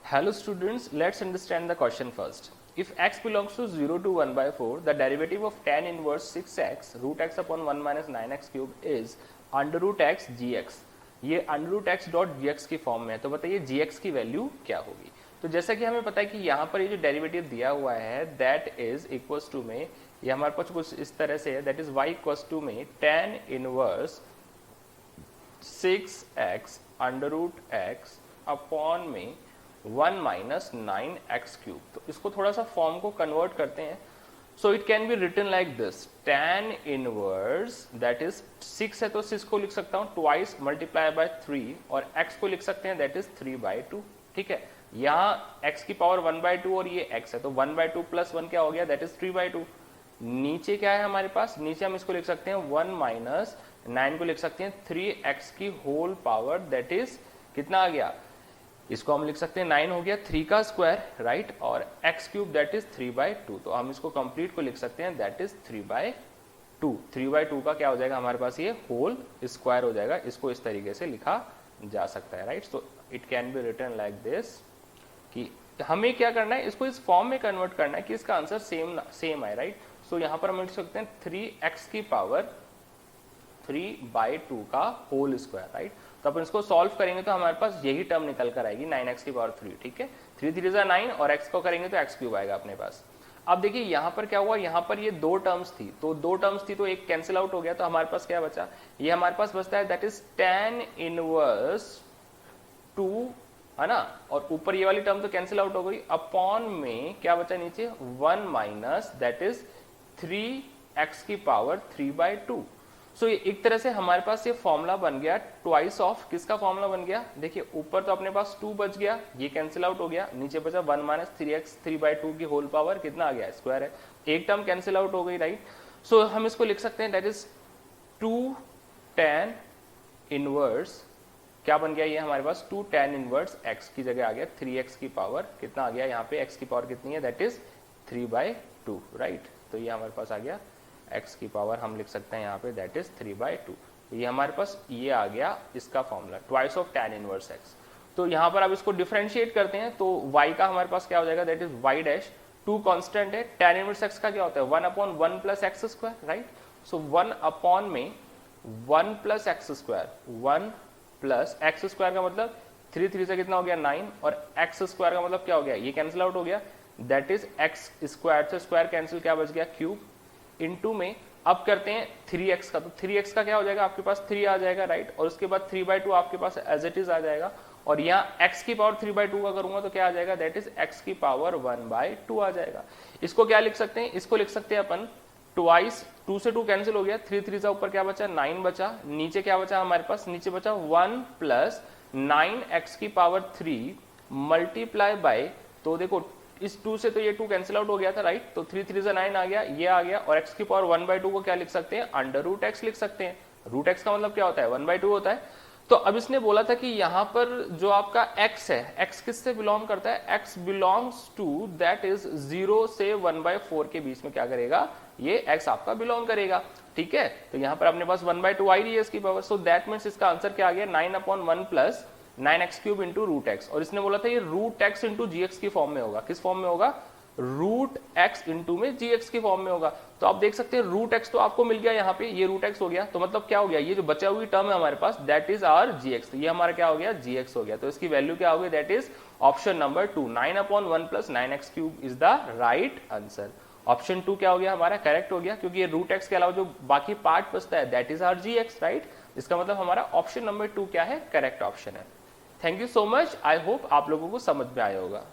Hello students, let's understand the question first. If x belongs to 0 to 1 by 4, the derivative of tan inverse 6x root x upon 1 minus 9x cube is under root x gx. ये under root x dot gx की form में है, तो बताइए gx की value क्या होगी। तो जैसा कि हमें पता है कि यहाँ पर ये जो डेरिवेटिव दिया हुआ है दैट इज इक्वल्स टू में, ये हमारे पास कुछ इस तरह से है, that is y equals to में tan inverse 6x under root x upon में 1 माइनस 9x क्यूब। तो इसको थोड़ा सा फॉर्म को कन्वर्ट करते हैं। So it can be written like this, tan inverse that is 6 है तो 6 को लिख सकता हूँ ट्वाइस मल्टीप्लाई बाय 3 और x को लिख सकते हैं दैट इज 3/2। ठीक है, यहाँ x की पावर 1/2 और ये x है तो 1/2 प्लस 1 क्या हो गया दैट इज 3/2। नीचे क्या है हमारे पास, नीचे हम इसको लिख सकते हैं 1 माइनस 9 को लिख सकते हैं 3x की होल पावर दैट इज कितना आ गया, इसको हम लिख सकते हैं 9 हो गया 3 का स्क्वायर राइट, और x क्यूब दैट इज 3/2। तो हम इसको कंप्लीट को लिख सकते हैं दैट इज 3/2। 3/2 का क्या हो जाएगा हमारे पास, ये होल स्क्वायर हो जाएगा। इसको इस तरीके से लिखा जा सकता है right. So it can be written like this कि हमें क्या करना है, इसको इस फॉर्म में कन्वर्ट करना है कि इसका आंसर सेम आए राइट। सो यहाँ पर हम लिख सकते हैं 3x की पावर 3/2 का होल स्क्वायर राइट। तो अपन इसको सॉल्व करेंगे तो हमारे पास यही टर्म निकल कर आएगी 9x की पावर 3। ठीक है, 3 3 जा 9 और x को करेंगे तो x क्यूब आएगा अपने पास। अब देखिए यहाँ पर क्या हुआ, यहाँ पर ये दो टर्म्स थी तो एक कैंसिल आउट हो गया, तो हमारे पास क्या बचा, ये हमारे पास बचता है दैट इज tan इनवर्स 2 है ना, और ऊपर ये वाली टर्म तो कैंसिल आउट हो गई, अपॉन में क्या बचा नीचे 1 माइनस दैट इज 3x की पावर 3/2। सो एक तरह से हमारे पास ये फॉर्मूला बन गया ट्वाइस ऑफ किसका फॉर्मूला बन गया, देखिए ऊपर तो अपने पास 2 बच गया, ये कैंसिल आउट हो गया, नीचे बचा 1 माइनस 3x 3/2 की होल पावर कितना आ गया स्क्वायर है, एक टर्म कैंसिल आउट हो गई राइट। सो हम इसको लिख सकते हैं दैट इज 2 tan इनवर्स क्या बन गया, ये हमारे पास 2 tan इनवर्स x की जगह आ गया 3x की पावर कितना आ गया, यहाँ पे x की पावर कितनी है दैट इज 3/2 राइट। तो ये हमारे पास आ गया x की पावर हम लिख सकते हैं यहाँ पे दैट इज 3/2। ये हमारे पास ये आ गया इसका formula twice of tan inverse x। तो यहाँ पर अब इसको डिफरेंशिएट करते हैं तो y का हमारे पास क्या हो जाएगा that is y dash, 2 constant है, tan इनवर्स x का क्या होता है 1/1 प्लस एक्स स्क्वायर राइट। सो 1 अपॉन में 1 plus x square, 1 plus x square का मतलब 3 3 से कितना हो गया 9 और एक्स स्क्वायर का मतलब क्या हो गया, ये कैंसिल आउट हो गया दैट इज एक्स स्क्वायर से स्क्वायर कैंसिल, क्या बच गया क्यूब, इनटू में अब करते हैं 3x का, तो 3x का क्या हो जाएगा आपके पास 3 आ जाएगा राइट, और उसके बाद 3/2 आपके पास एज इट इज आ जाएगा, और यहाँ x की पावर 3/2 का करूंगा तो क्या आ जाएगा दैट इज x की पावर 1/2 आ जाएगा। इसको क्या लिख सकते हैं, इसको लिख सकते हैं अपन ट्वाइस, 2 से 2 कैंसिल हो गया, 3 3 से ऊपर क्या बचा 9 बचा, नीचे क्या बचा हमारे पास, नीचे बचा 1 प्लस 9x की पावर 3 मल्टीप्लाई बाय, तो देखो इस 2 से तो ये 2 कैंसिल आउट हो गया था राइट, तो 3 3 से 9 आ गया, ये आ गया, और x की पावर 1/2 को क्या लिख सकते हैं अंडर रूट x लिख सकते हैं। रूट x का मतलब क्या होता है 1/2 होता है। तो अब इसने बोला था कि यहाँ पर जो आपका x है, x किससे बिलोंग करता है, x belongs to that is 0 से 1/4 के बीच में क्या करेगा, ये x आपका बिलोंग करेगा। ठीक है, तो यहाँ पर अपने पास 1/2 आई रही है इसकी पावर, सो दैट मीन्स इसका आंसर क्या आ गया 9/1 plus 9x cube into root X, और इसने बोला था ये root X into G X की फॉर्म में होगा, किस फॉर्म में होगा, रूट एक्स इंटू में जी एक्स की फॉर्म में होगा। तो आप देख सकते हैं रूट एक्स तो आपको मिल गया यहाँ पे, ये रूट एक्स हो गया, तो मतलब क्या हो गया, ये जो बचा हुई टर्म है हमारे पास that is our G X, तो ये हमारा क्या हो गया जी एक्स हो गया। तो इसकी वैल्यू क्या होगी that is option number 2, 9/1 plus 9x cube is the right answer. Option 2 क्या हो गया हमारा करेक्ट हो गया, क्योंकि ये रूट एक्स के अलावा जो बाकी पार्ट बचता है that is our G X right. इसका मतलब हमारा ऑप्शन नंबर 2 क्या है, करेक्ट ऑप्शन है। Thank you so much, I hope आप लोगों को समझ में आया होगा।